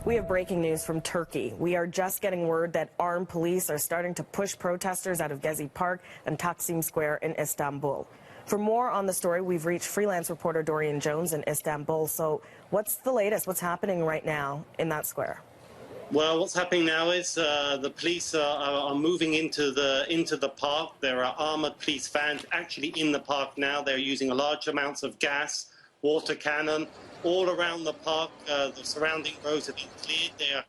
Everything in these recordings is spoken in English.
We have breaking news from Turkey. We are just getting word that armed police are starting to push protesters out of Gezi Park and Taksim Square in Istanbul. For more on the story, we've reached freelance reporter Dorian Jones in Istanbul. So what's the latest? What's happening right now in that square? Well, what's happening now is the police are moving into the park. There are armoured police vans actually in the park now. They're using large amounts of gas, water cannon, all around the park. The surrounding roads have been cleared. There are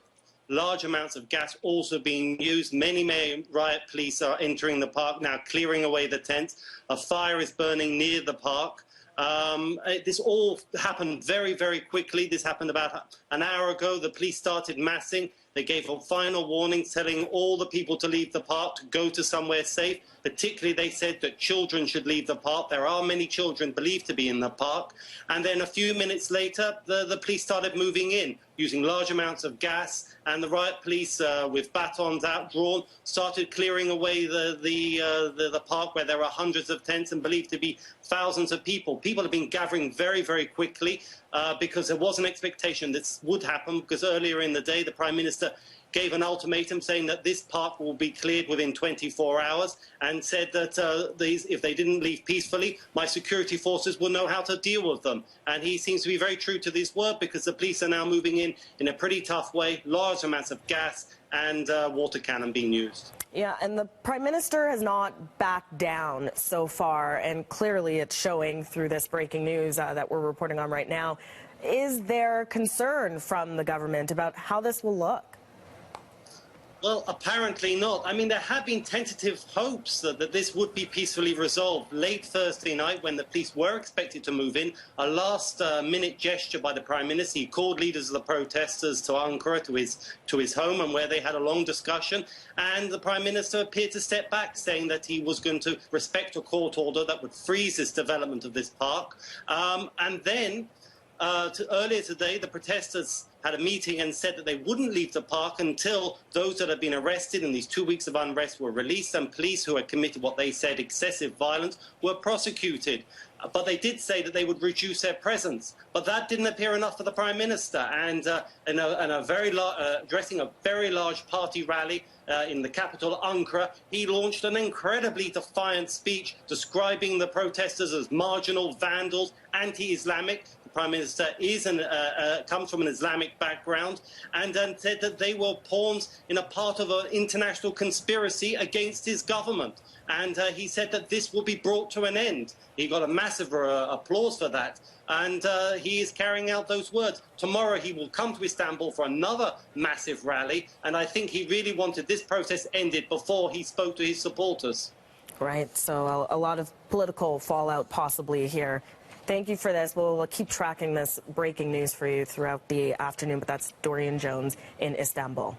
large amounts of gas also being used. Many riot police are entering the park now, clearing away the tents. A fire is burning near the park. This all happened very quickly. This happened about an hour ago. The police started massing. They gave a final warning telling all the people to leave the park, to go to somewhere safe. Particularly, they said that children should leave the park. There are many children believed to be in the park. And then a few minutes later, the police started moving in, using large amounts of gas. And the riot police, with batons outdrawn, started clearing away the park where there are hundreds of tents and believed to be thousands of people. People have been gathering very quickly because there was an expectation this would happen, because earlier in the day the Prime Minister gave an ultimatum saying that this park will be cleared within 24 hours and said that if they didn't leave peacefully, my security forces will know how to deal with them. And he seems to be very true to this word, because the police are now moving in a pretty tough way, large amounts of gas and water cannon being used. Yeah, and the Prime Minister has not backed down so far, and clearly it's showing through this breaking news that we're reporting on right now. Is there concern from the government about how this will look? Well, apparently not. I mean, there have been tentative hopes that this would be peacefully resolved. Late Thursday night, when the police were expected to move in, a last-minute gesture by the Prime Minister. He called leaders of the protesters to Ankara, to his home, and where they had a long discussion. And the Prime Minister appeared to step back, saying that he was going to respect a court order that would freeze this development of this park. And then earlier today, the protesters had a meeting and said that they wouldn't leave the park until those that had been arrested in these 2 weeks of unrest were released, and police who had committed what they said excessive violence were prosecuted. But they did say that they would reduce their presence. But that didn't appear enough for the Prime Minister. And addressing a very large party rally in the capital, Ankara, he launched an incredibly defiant speech describing the protesters as marginal, vandals, anti-Islamic. The Prime Minister comes from an Islamic background, and said that they were pawns in a part of an international conspiracy against his government. And he said that this will be brought to an end. He got a massive applause for that. And he is carrying out those words. Tomorrow he will come to Istanbul for another massive rally. And I think he really wanted this process ended before he spoke to his supporters. Right. So a lot of political fallout possibly here. Thank you for this. We'll keep tracking this breaking news for you throughout the afternoon. But that's Dorian Jones in Istanbul.